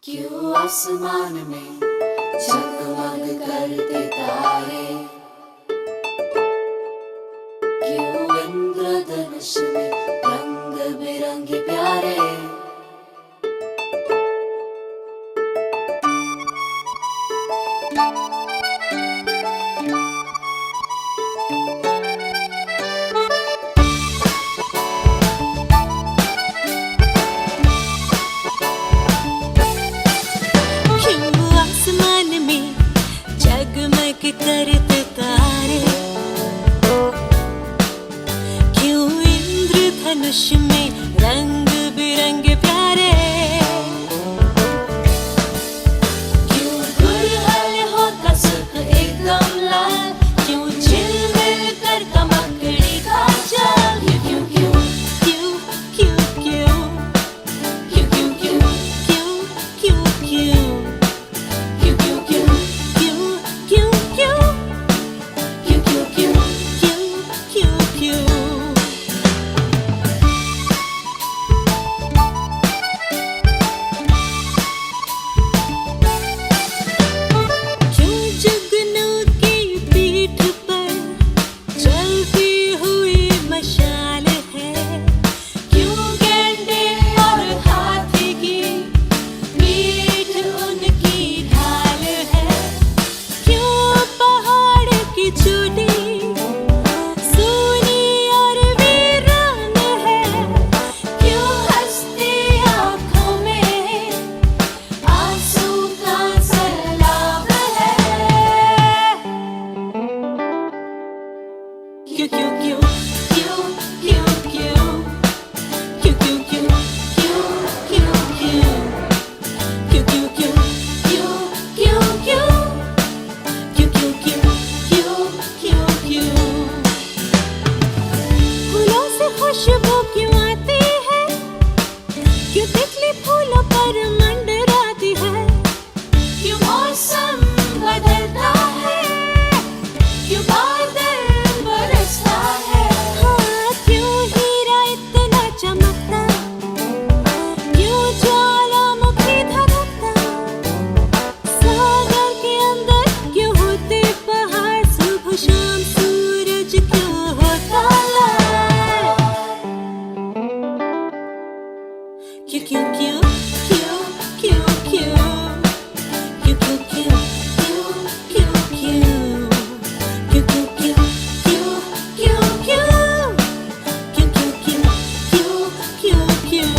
क्यों आसमान में जगमग करते तारे, क्यों इंद्रधनुष में रंग बिरंगे प्यारे। जगमग करते तारे, क्यों इंद्रधनुष में रंग बिरंगे प्यारे। क्यों गुलहल होता सुर्ख एकदम लाल, क्यों झिलमिल कर कमकड़ी का जाल। क्यों क्यों क्यों क्यों क्यों क्यों क्यों क्यों क्यों क्यों क्यों खुशबू क्यों आती है, क्यों तितली फूलों पर मंडराती है। क्यों मौसम बदलता है, क्यों बादल बरसता है। हाँ, क्यों हीरा इतना चमकता, क्यों ज्वालामुखी धधकता। सागर के अंदर क्यों होते पहाड़, सुबह शाम सूरज क्यों होता लाल। क्यों क्यों क्यों क्यों क्यों क्यों क्यों क्यों क्यों क्यों क्यों क्यों क्यों क्यों क्यों क्यों क्यों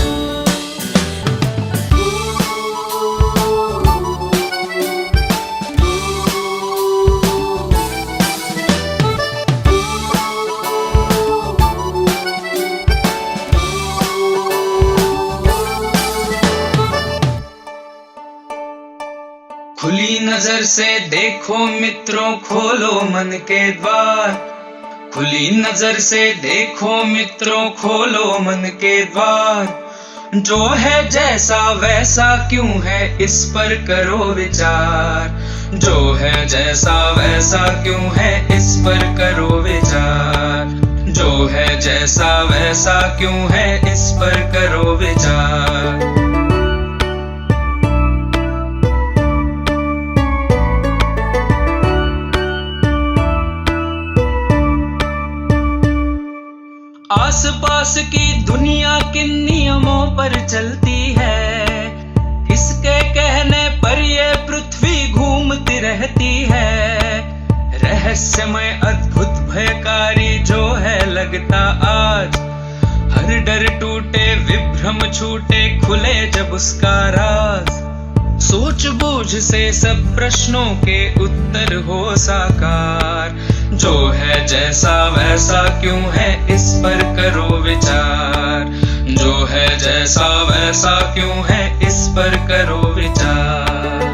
खुली नजर से देखो मित्रों, खोलो मन के द्वार। खुली नजर से देखो मित्रों, खोलो मन के द्वार। जो है जैसा वैसा क्यों है, इस पर करो विचार। जो है जैसा वैसा क्यों है, इस पर करो विचार। जो है जैसा वैसा क्यों है, इस पर करो विचार। आसपास की दुनिया किन नियमों पर चलती है, किसके कहने पर ये पृथ्वी घूमती रहती है। रहस्यमय अद्भुत भयकारी जो है लगता आज, हर डर टूटे विभ्रम छूटे खुले जब उसका राज। सूझबूझ से सब प्रश्नों के उत्तर हो साकार। जो है जैसा वैसा क्यों है, इस पर करो विचार। जो है जैसा वैसा क्यों है, इस पर करो विचार।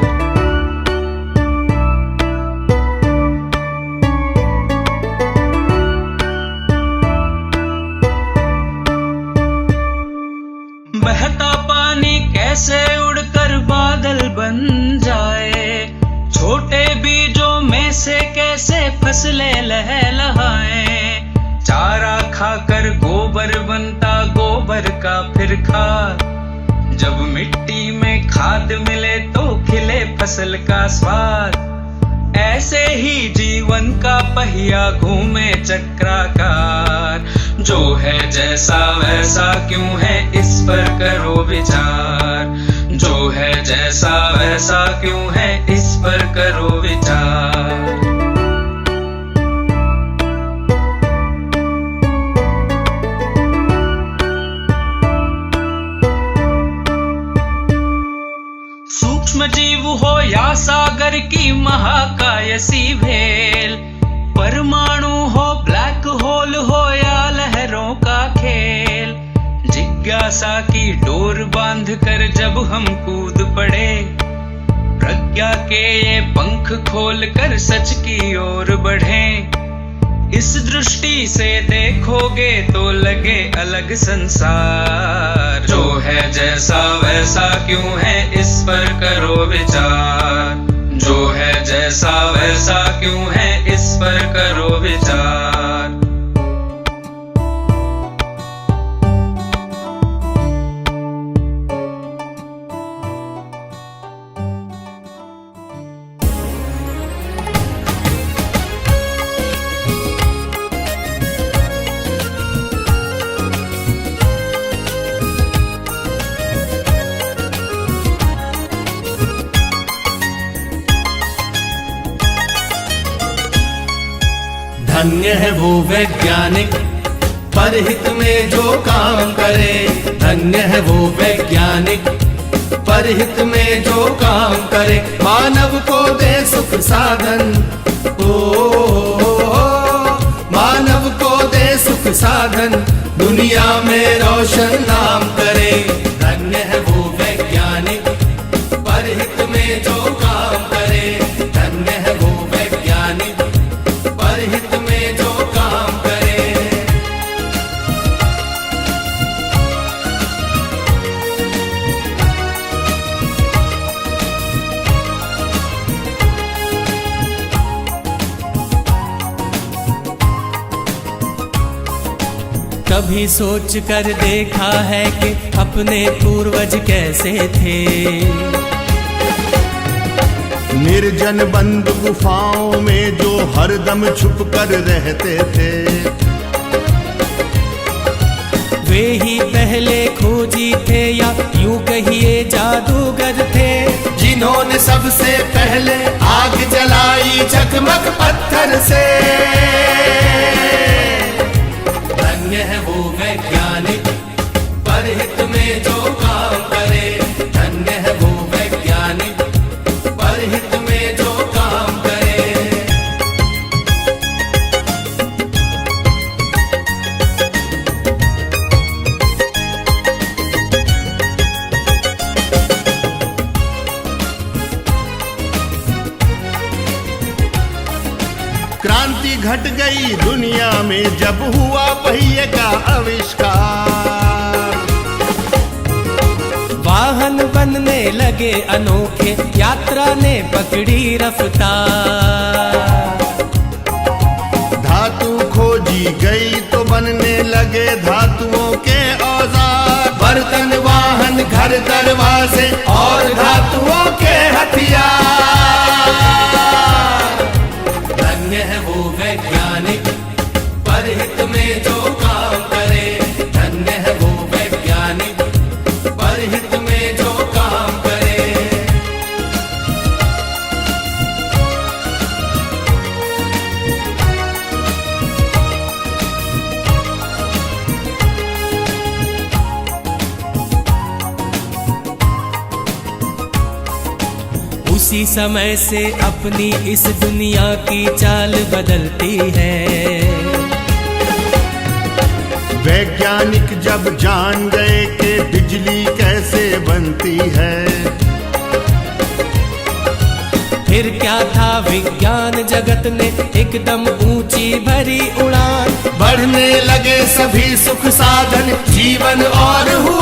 बहता पानी कैसे उड़कर बादल बन जाए, छोटे बीजों में से कैसे फसलें लहलहाएं। चारा खाकर गोबर बनता, गोबर का फिर खाद। जब मिट्टी में खाद मिले तो खिले फसल का स्वाद। ऐसे ही जीवन का पहिया घूमे चक्राकार। जो है जैसा वैसा क्यों है, इस पर करो विचार। जो है जैसा वैसा क्यों है, इस पर करो विचार। सूक्ष्म जीव हो या सागर की महाकायसी भेल, परमाणु हो ब्लैक होल हो या लहरों का खेल, जिज्ञासा की डोर बांध कर जब हम कूद पड़े, प्रज्ञा के ये पंख खोल कर सच की ओर बढ़ें। इस दृष्टि से देखोगे तो लगे अलग संसार। जो है जैसा वैसा क्यों है, इस पर करो विचार। जो है जैसा वैसा क्यों है, इस पर करो विचार। धन्य है वो वैज्ञानिक परहित में जो काम करे। धन्य है वो वैज्ञानिक परहित में जो काम करे। मानव को दे सुख साधन, मानव को दे सुख साधन, दुनिया में रोशन नाम करे। धन्य है वो वैज्ञानिक परहित में जो काम करे। धन्य है वो वैज्ञानिक परहित में जो काम करे। कभी सोच कर देखा है कि अपने पूर्वज कैसे थे। निर्जन बंद गुफाओं में जो हरदम छुप कर रहते थे। वे ही पहले खोजी थे या यूं कहिए जादूगर थे, जिन्होंने सबसे पहले आग जलाई चकमक पत्थर से। धन्य है वो वैज्ञानिक परहित में जो काम करे। धन्य है वो वैज्ञानिक परहित में जो काम करे। क्रांति घट गई दुनिया में जब हुआ पहिए का आविष्कार। वाहन बनने लगे अनोखे, यात्रा ने पकड़ी रफ्तार। धातु खोजी गई तो बनने लगे धातुओं के औजार। बर्तन वाहन घर दरवाजे और धातुओं के हथियार। धन्य है वो वैज्ञानिक परहित में जो काम करे। धन्य है वो वैज्ञानिक परहित में जो काम करे। उसी समय से अपनी इस दुनिया की चाल बदलती है। वैज्ञानिक जब जान गए कि बिजली कैसे बनती है। फिर क्या था, विज्ञान जगत ने एकदम ऊंची भरी उड़ान। बढ़ने लगे सभी सुख साधन, जीवन और हुआ